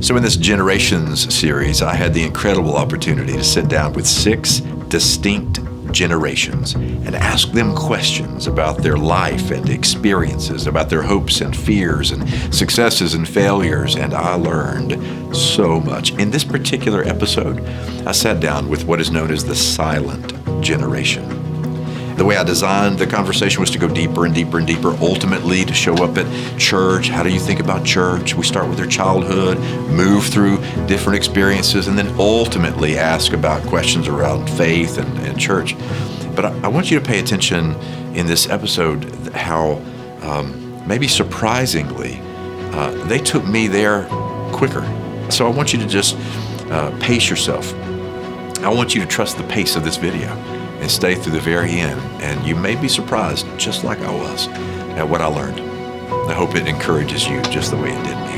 So in this Generations series, I had the incredible opportunity to sit down with 6 distinct generations and ask them questions about their life and experiences, about their hopes and fears and successes and failures, and I learned so much. In this particular episode, I sat down with what is known as the silent generation. The way I designed the conversation was to go deeper and deeper and deeper, ultimately to show up at church. How do you think about church? We start with their childhood, move through different experiences, and then ultimately ask about questions around faith and church. But I want you to pay attention in this episode how, maybe surprisingly, they took me there quicker. So I want you to just pace yourself. I want you to trust the pace of this video and stay through the very end, and you may be surprised, just like I was, at what I learned. I hope it encourages you just the way it did me.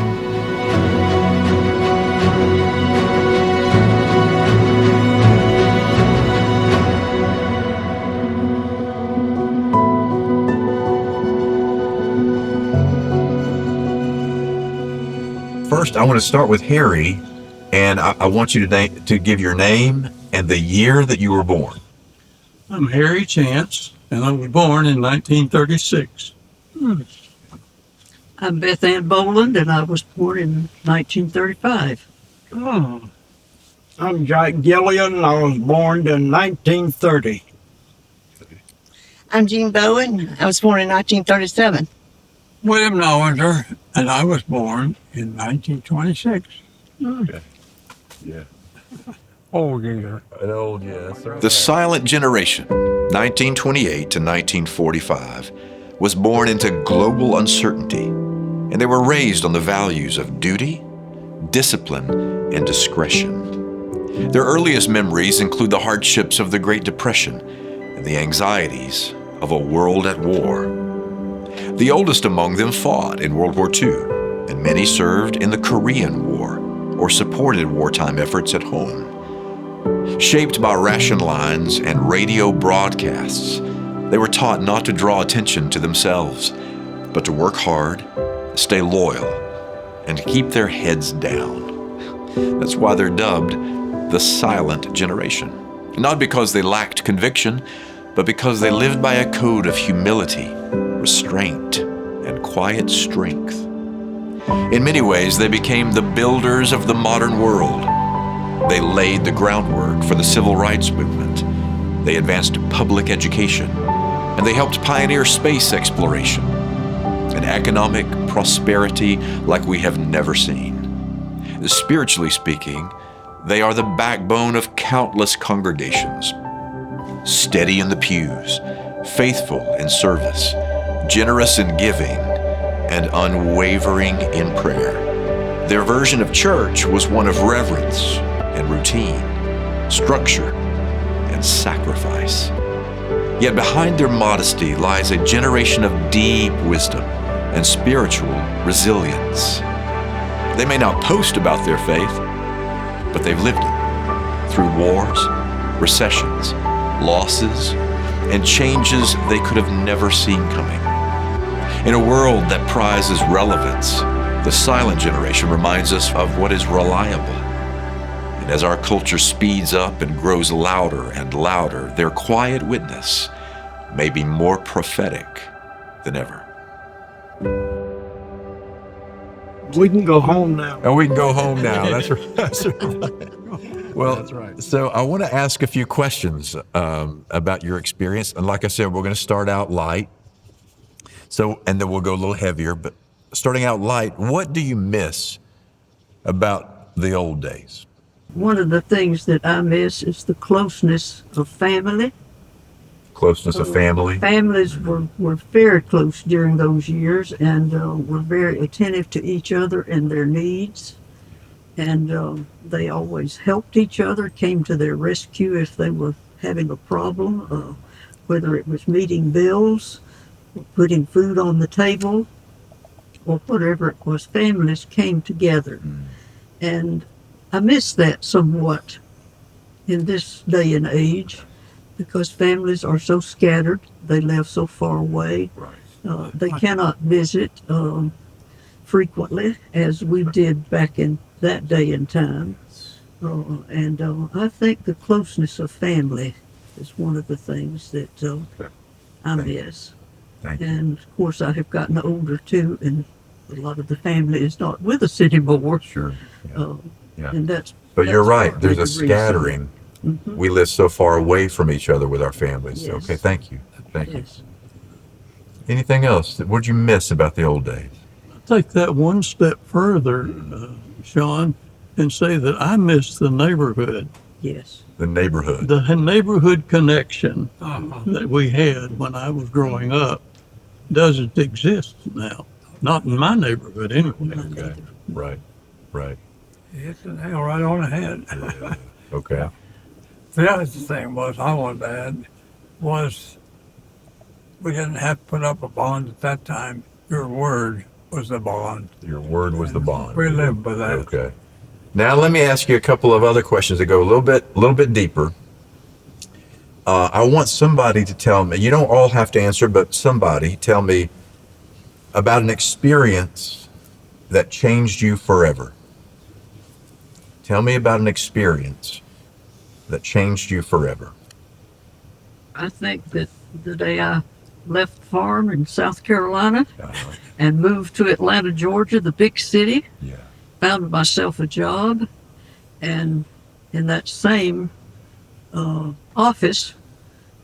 First, I want to start with Harry, and I want you to give your name and the year that you were born. I'm Harry Chance, and I was born in 1936. I'm Beth Ann Boland, and I was born in 1935. I'm Jack Gillian, and I was born in 1930. I'm Jean Bowen. I was born in 1937. William Nowander, and I was born in 1926. Okay. Yeah. Old year. An old, yes. The silent generation, 1928 to 1945, was born into global uncertainty, and they were raised on the values of duty, discipline, and discretion. Their earliest memories include the hardships of the Great Depression and the anxieties of a world at war. The oldest among them fought in World War II, and many served in the Korean War or supported wartime efforts at home. Shaped by ration lines and radio broadcasts, they were taught not to draw attention to themselves, but to work hard, stay loyal, and keep their heads down. That's why they're dubbed the silent generation. Not because they lacked conviction, but because they lived by a code of humility, restraint, and quiet strength. In many ways, they became the builders of the modern world. They laid the groundwork for the civil rights movement. They advanced public education, and they helped pioneer space exploration and economic prosperity like we have never seen. Spiritually speaking, they are the backbone of countless congregations, steady in the pews, faithful in service, generous in giving, and unwavering in prayer. Their version of church was one of reverence and routine, structure, and sacrifice. Yet behind their modesty lies a generation of deep wisdom and spiritual resilience. They may not post about their faith, but they've lived it through wars, recessions, losses, and changes they could have never seen coming. In a world that prizes relevance, the silent generation reminds us of what is reliable. And as our culture speeds up and grows louder and louder, their quiet witness may be more prophetic than ever. We can go home now. Oh, we can go home now. That's right. That's right. Well, that's right. So I want to ask a few questions about your experience. And like I said, we're going to start out light. And then we'll go a little heavier. But starting out light, what do you miss about the old days? One of the things that I miss is the closeness of family. Closeness of family? Families were very close during those years, and were very attentive to each other and their needs. And they always helped each other, came to their rescue if they were having a problem, whether it was meeting bills, putting food on the table, or whatever it was. Families came together. And I miss that somewhat in this day and age, because families are so scattered. They live so far away. They cannot visit frequently as we did back in that day and time. And I think the closeness of family is one of the things that I miss. Thank you. And of course, I have gotten older too, and a lot of the family is not with us anymore. Sure. Yeah. Yeah. And that's. But you're that's right. partly There's a the reason. scattering. Mhm. We live so far away from each other with our families. Yes. Okay, thank you. Thank you. Yes. Anything else? What'd you miss about the old days? Take that one step further, Sean, and say that I miss the neighborhood, Yes. The neighborhood. the neighborhood connection that we had when I was growing up doesn't exist now. Not in my neighborhood anyway. Okay. Right. Right. You hit the nail right on the head. Okay. The other thing was I wanted to add was we didn't have to put up a bond at that time. Your word was the bond. Your word was the bond. We lived by that. Okay. Now let me ask you a couple of other questions that go a little bit deeper. I want somebody to tell me. You don't all have to answer, but somebody tell me about an experience that changed you forever. Tell me about an experience that changed you forever. I think that the day I left the farm in South Carolina and moved to Atlanta, Georgia, the big city, Yeah. found myself a job, and in that same office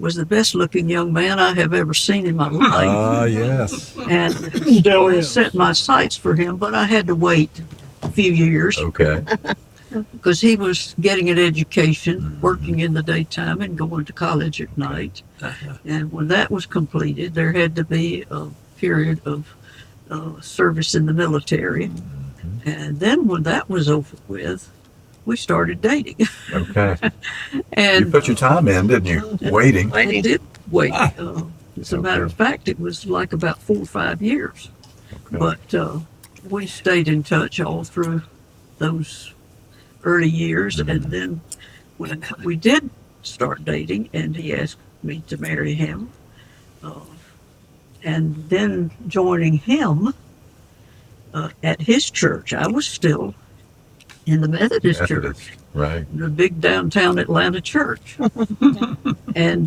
was the best looking young man I have ever seen in my life. Ah, yes. And Still I is. set my sights for him, but I had to wait a few years Okay. because he was getting an education, working in the daytime and going to college at night. And when that was completed, there had to be a period of service in the military. And then when that was over with, we started dating. Okay. And You put your time in, didn't you? Waiting. I did wait. As a matter of fact, it was like about 4 or 5 years. Okay. But we stayed in touch all through those early years. And then when we did start dating, and he asked me to marry him, and then joining him at his church, I was still in the Methodist church, Right. the big downtown Atlanta church. And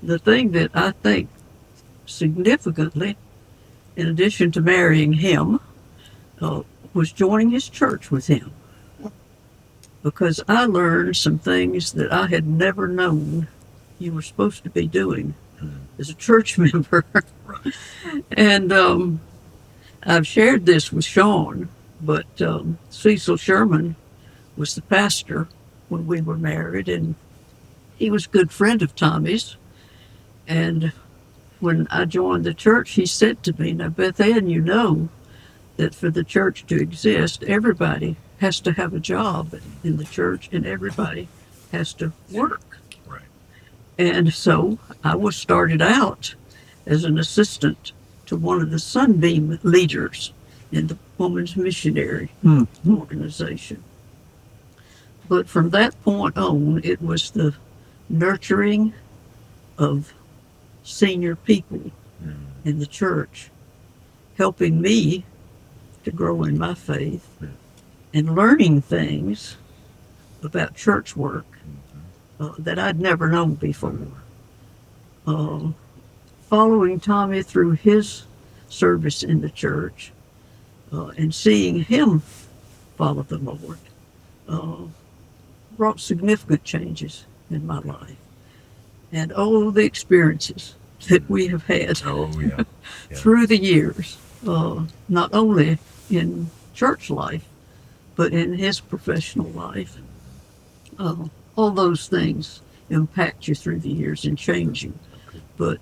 the thing that I think significantly, in addition to marrying him, was joining his church with him. Because I learned some things that I had never known you were supposed to be doing as a church member. And I've shared this with Sean, but Cecil Sherman was the pastor when we were married, and he was a good friend of Tommy's. And when I joined the church, he said to me, "Now, Beth Ann, you know that for the church to exist, everybody has to have a job in the church, and everybody has to work." Right. And so I was started out as an assistant to one of the Sunbeam leaders in the Women's Missionary Organization. But from that point on, it was the nurturing of senior people in the church, helping me to grow in my faith and learning things about church work that I'd never known before. Following Tommy through his service in the church and seeing him follow the Lord brought significant changes in my life. And all the experiences that we have had Oh, yeah. through the years, not only in church life, but in his professional life. All those things impact you through the years and change you. But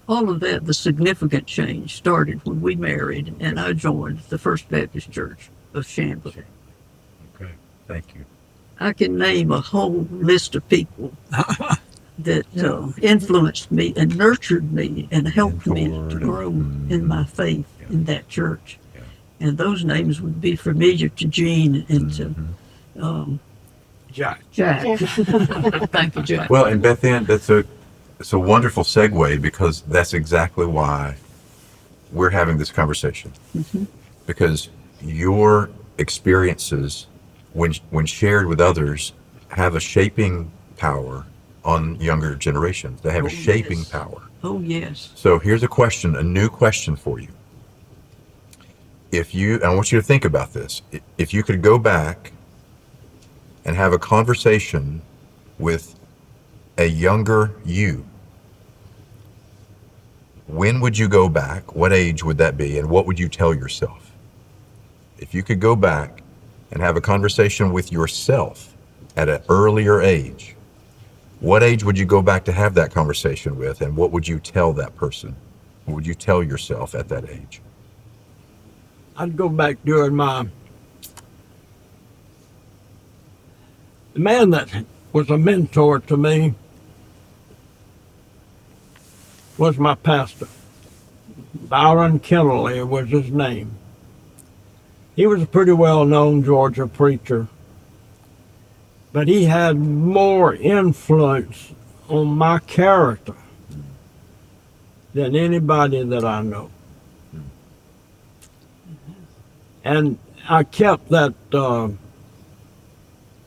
all of that, the significant change started when we married and I joined the First Baptist Church of Chamblee. Okay. Thank you. I can name a whole list of people that influenced me and nurtured me and helped me to grow in my faith in that church. Yeah. And those names would be familiar to Gene and to Jack. Jack. Thank you, Jack. Well, and Beth Ann, it's a wonderful segue because that's exactly why we're having this conversation. Because your experiences, when shared with others, have a shaping power on younger generations. They have a shaping yes. power. Oh, yes. So here's a question, a new question for you. And I want you to think about this. If you could go back and have a conversation with a younger you, when would you go back? What age would that be? And what would you tell yourself? If you could go back and have a conversation with yourself at an earlier age, what age would you go back to have that conversation with? And what would you tell that person? What would you tell yourself at that age? I'd go back during the man that was a mentor to me was my pastor. Byron Kennelly was his name. He was a pretty well-known Georgia preacher, but he had more influence on my character than anybody that I know. And I kept that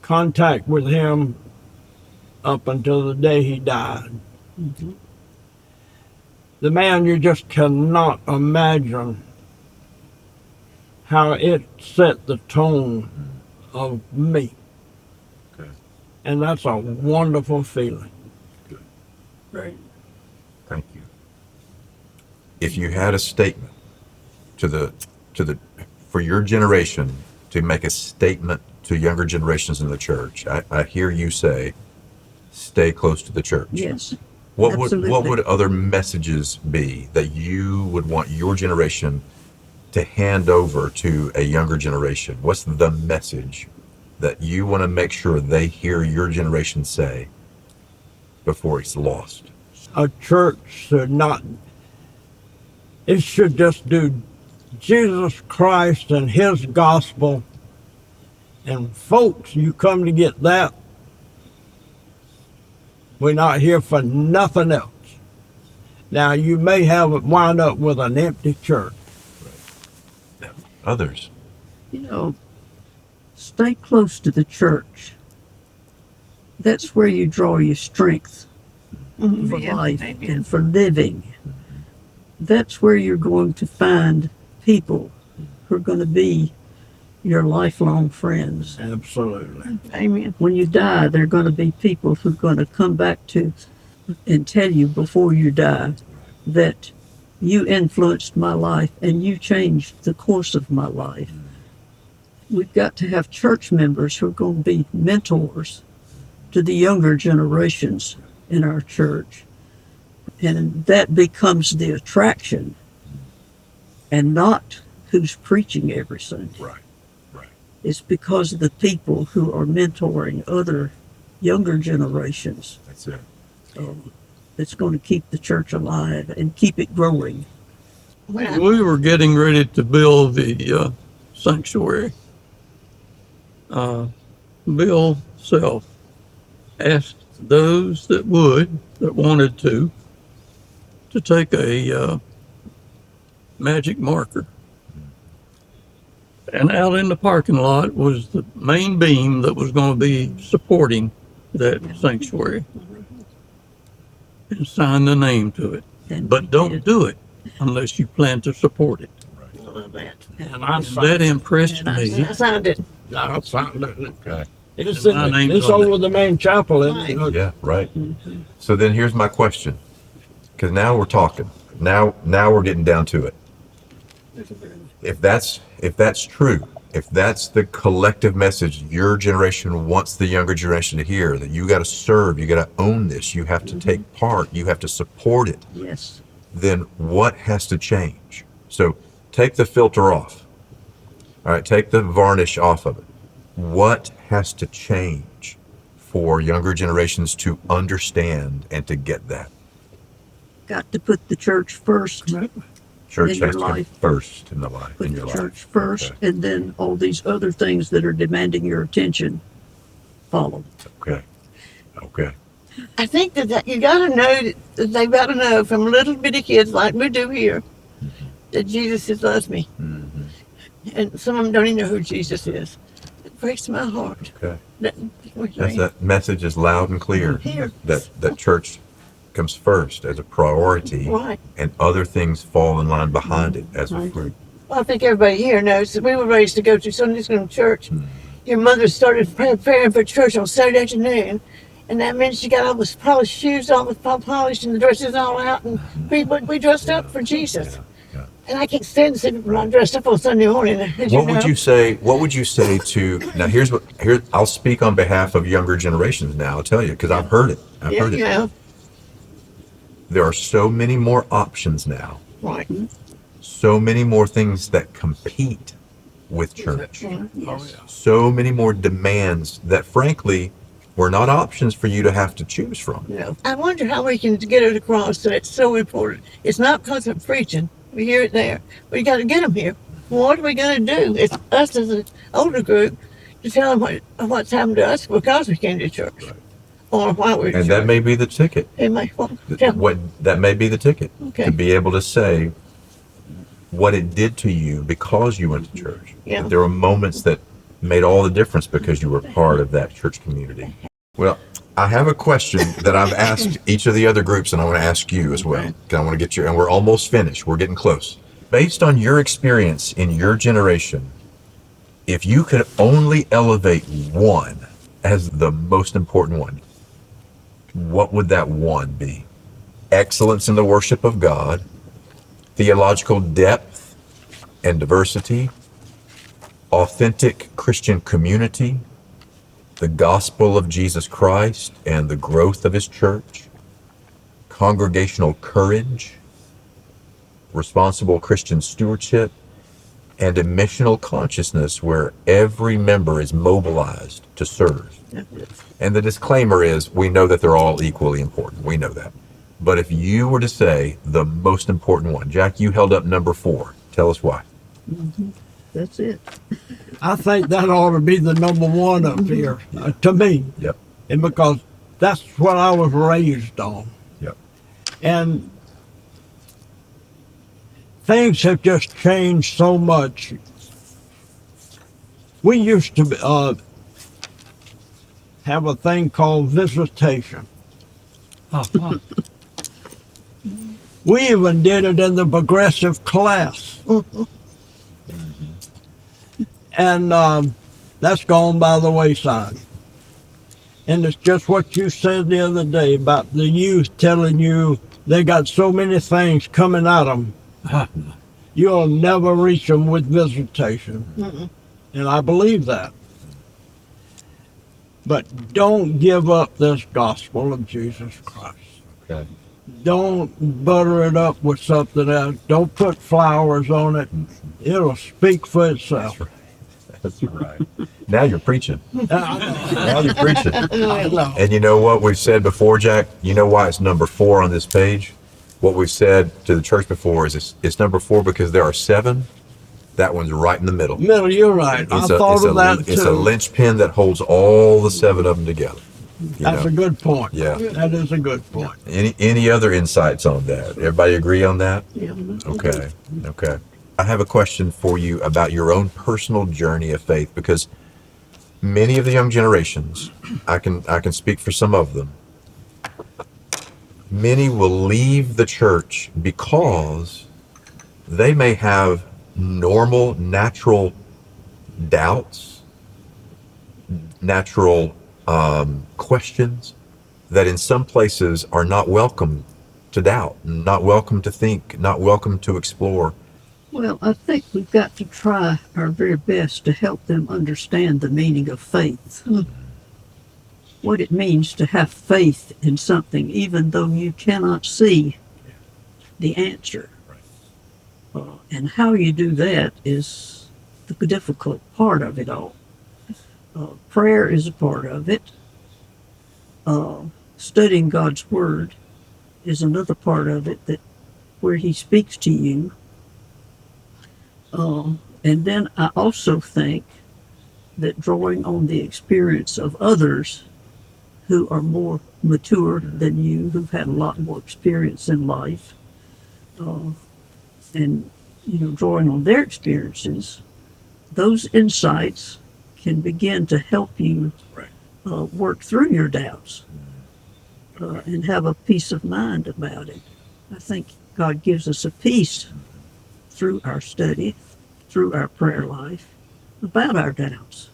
contact with him up until the day he died. Mm-hmm. The man, you just cannot imagine how it set the tone of me. Okay. And that's a wonderful feeling. Right. Thank you. If you had a statement for your generation to make a statement to younger generations in the church, I hear you say, stay close to the church. Yes. What Absolutely. would other messages be that you would want your generation to hand over to a younger generation? What's the message that you want to make sure they hear your generation say before it's lost? A church it should just do Jesus Christ and his gospel. And folks, you come to get that, we're not here for nothing else. Now, you may wind up with an empty church. Others. You know, stay close to the church. That's where you draw your strength for life and for living. That's where you're going to find people who are going to be your lifelong friends. Absolutely. Amen. When you die, there are going to be people who are going to come back to and tell you before you die that you influenced my life and you changed the course of my life. We've got to have church members who are going to be mentors to the younger generations in our church. And that becomes the attraction and not who's preaching every Sunday. Right. Right. It's because of the people who are mentoring other younger generations. That's it. That's going to keep the church alive and keep it growing. We were getting ready to build the sanctuary. Bill Self asked those that wanted to take a magic marker. And out in the parking lot was the main beam that was going to be supporting that sanctuary. And sign the name to it. And But we don't did. do it unless you plan to support it. I love that. And I That impressed And I me. I signed it. Okay. It's My name's it's on over the main chapel. Yeah, right. So then here's my question. Because now we're talking. Now we're getting down to it. If that's true, if that's the collective message your generation wants the younger generation to hear, that you got to serve, you got to own this, you have to take part, you have to support it, Yes. then what has to change? So take the filter off. All right, take the varnish off of it. What has to change for younger generations to understand and to get that? Got to put the church first. Church In your has to come life. first in the life. Put in the your church life. first, Okay. and then all these other things that are demanding your attention follow. Okay. Okay. I think that you got to know that they've got to know from little bitty kids like we do here that Jesus has loved me. Mhm. and some of them don't even know who Jesus is. It breaks my heart. Okay. That, That message is loud and clear. Here. That church comes first as a priority, Right. and other things fall in line behind it as a Right. fruit. Well, I think everybody here knows that we were raised to go to Sunday school and church. Your mother started preparing for church on Saturday afternoon, and that meant she got all the polished shoes, all the polished, and the dresses all out, and we dressed up for Jesus. Yeah. And I can't stand to see people not dressed up on Sunday morning. As What you would know. you say? What would you say to now? Here. I'll speak on behalf of younger generations now. I'll tell you because I've heard it. I've Yeah, heard it. yeah, There are so many more options now. right. So many more things that compete with church. Oh, yeah. So many more demands that, frankly, were not options for you to have to choose from. Yeah. I wonder how we can get it across that it's so important. It's not because of preaching. We hear it there. We got to get them here. What are we going to do? It's us as an older group to tell them what's happened to us because we came to church. Or why we're And that may be the ticket. It may, well, tell 'em. What that may be the ticket Okay. to be able to say what it did to you because you went to church. Yeah. That there were moments that made all the difference because you were part of that church community. Well, I have a question that I've asked each of the other groups, and I want to ask you as well. 'Cause I want to get you, and we're almost finished. We're getting close. Based on your experience in your generation, if you could only elevate one as the most important one, what would that one be? Excellence in the worship of God, theological depth and diversity, authentic Christian community, the gospel of Jesus Christ and the growth of his church, congregational courage, responsible Christian stewardship, and a missional consciousness where every member is mobilized to serve. And the disclaimer is, we know that they're all equally important. We know that. But if you were to say the most important one, Jack, you held up number 4. Tell us why. That's it. I think that ought to be the number one up here, to me. Yep. And because that's what I was raised on. Yep. And things have just changed so much. We used to have a thing called visitation. Uh-huh. We even did it in the progressive class. And that's gone by the wayside. And it's just what you said the other day about the youth telling you they got so many things coming at them. You'll never reach them with visitation. And I believe that. But don't give up this gospel of Jesus Christ. Okay. Don't butter it up with something else. Don't put flowers on it. It'll speak for itself. That's right. Now you're preaching. Now you're preaching. I know. And you know what we've said before, Jack? You know why it's number 4 on this page? What we've said to the church before is it's number 4 because there are 7. That one's right in the middle. Middle, you're right. I thought of that too. It's a linchpin that holds all the 7 of them together. You That's know? a good point. Yeah. That is a good point. Any other insights on that? Everybody agree on that? Yeah. Okay. Okay. I have a question for you about your own personal journey of faith, because many of the young generations, I can speak for some of them, many will leave the church because they may have normal, natural doubts, natural questions that in some places are not welcome to doubt, not welcome to think, not welcome to explore. Well, I think we've got to try our very best to help them understand the meaning of faith. What it means to have faith in something, even though you cannot see the answer. And how you do that is the difficult part of it all. Prayer is a part of it. Studying God's Word is another part of it, that where He speaks to you. And then I also think that drawing on the experience of others who are more mature than you, who've had a lot more experience in life, and drawing on their experiences those insights can begin to help you work through your doubts and have a peace of mind about it. I think God gives us a peace through our study, through our prayer life, about our doubts.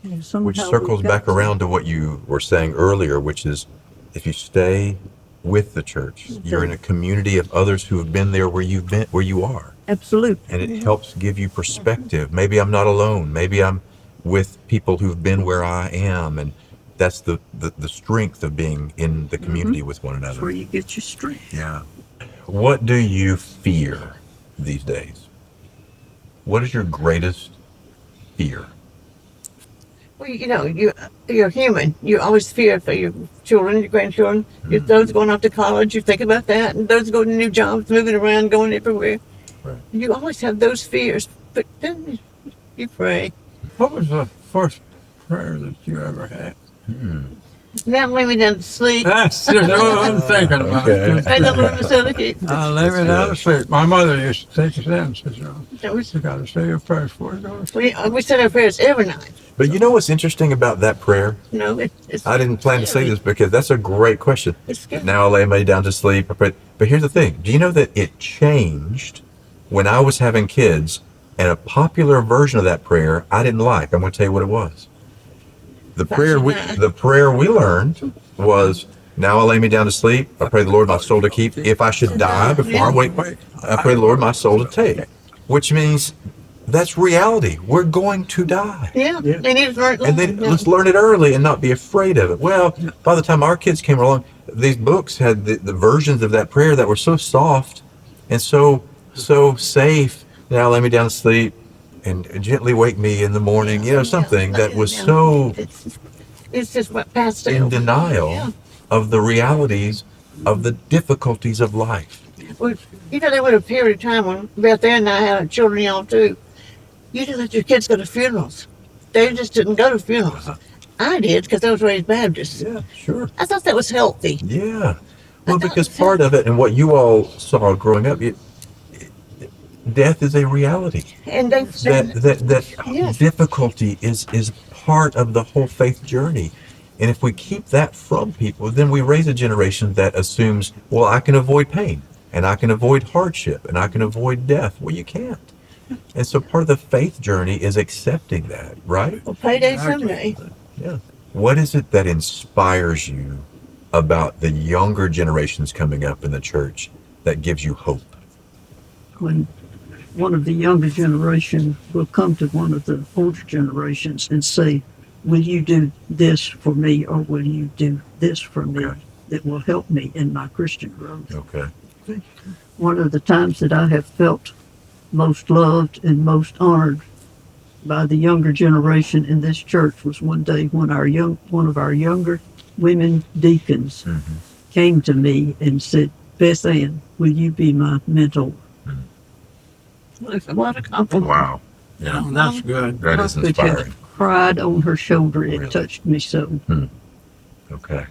And Which somehow circles we've got back around to what you were saying earlier, which is if you stay with the church, you're in a community of others who have been there where you've been, where you are. Absolutely. And it helps give you perspective. Maybe I'm not alone. Maybe I'm with people who've been where I am. And that's the strength of being in the community with one That's where another. you get your strength. Yeah. What do you fear these days? What is your greatest fear? Well, you're human. You always fear for your children, your grandchildren. If those going off to college, you think about that. And those going to new jobs, moving around, going everywhere. Right. You always have those fears. But then you pray. What was the first prayer that you ever had? Now lay me down to sleep. That's just what I'm thinking about. Okay. I don't know so to keep. Lay me down to sleep. My mother used to take us in, says, That was, you got to say your prayers before you go to sleep. we said our prayers every night. But you know what's interesting about that prayer? It's I didn't plan to say this because that's a great question. It's good. Now I lay me down to sleep. But here's the thing. Do you know that it changed when I was having kids, and a popular version of that prayer I didn't like? I'm going to tell you what it was. The prayer we learned was, now I lay me down to sleep. I pray the Lord my soul to keep. If I should die before I wake, I pray the Lord my soul to take. Which means that's reality. We're going to die. Yeah, they need to learn. And then let's learn it early and not be afraid of it. Well, by the time our kids came along, these books had the versions of that prayer that were so soft and so safe. Now lay me down to sleep and gently wake me in the morning. Something that was so It's just what passed in over. denial Yeah. of the realities of the difficulties of life. Well, there was a period of time when Beth and I had children, y'all too. You didn't let your kids go to funerals. They just didn't go to funerals. I did because I was raised Baptist. Yeah, sure. I thought that was healthy. Yeah. Well, because part of it and what you all saw growing up, death is a reality. And they That Yes. difficulty is part of the whole faith journey. And if we keep that from people, then we raise a generation that assumes, well, I can avoid pain and I can avoid hardship and I can avoid death. Well, you can't. And so part of the faith journey is accepting that, right? will payday someday. Yeah. What is it that inspires you about the younger generations coming up in the church that gives you hope? When one of the younger generation will come to one of the older generations and say, will you do this for me, or will you do this for me that will help me in my Christian growth? Okay. One of the times that I have felt most loved and most honored by the younger generation in this church was one day when one of our younger women deacons came to me and said, Beth Ann, will you be my mentor? What a compliment. Wow. Yeah. That's good. That is I could inspiring. have cried on her shoulder. It Really? touched me so. Okay.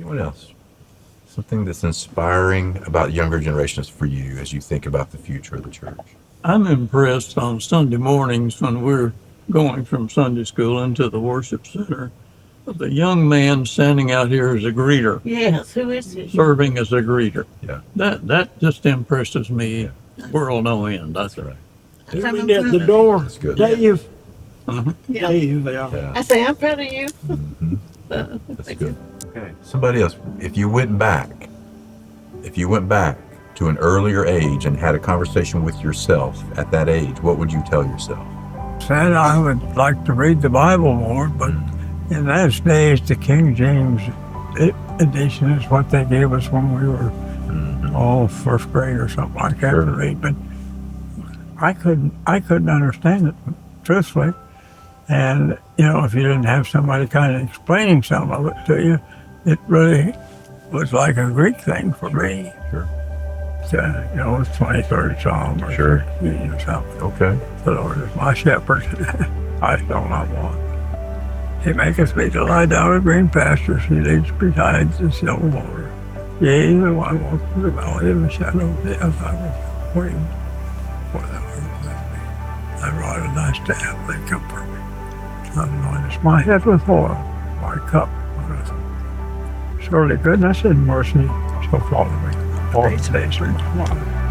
Anyone else? Something that's inspiring about younger generations for you as you think about the future of the church? I'm impressed on Sunday mornings when we're going from Sunday school into the worship center of the young man standing out here as a greeter, Yes, who is he? serving as a greeter. Yeah. That just impresses me world no end. That's right. Even at the door, That's good. Dave, Yeah. Dave, yeah. Yeah. I say, I'm proud of you. That's good. Okay. Somebody else, if you went back to an earlier age and had a conversation with yourself at that age, what would you tell yourself? Said I would like to read the Bible more, but in those days, the King James edition is what they gave us when we were all first grade or something like that to read. But I couldn't understand it truthfully. And if you didn't have somebody kind of explaining some of it to you, it really was like a Greek thing for me. Sure. It's 23rd Psalm or something. Okay. The Lord is my shepherd, I shall not want. He maketh me to lie down in green pastures. He leads beside the still water. Yea, though I walk through the valley of the shadow of death, I will fear no evil, for thou art with me. I wrote a nice tab. They comfort me. Anoint my head with oil, my cup runneth. Surely goodness and mercy shall follow me all the days of my life.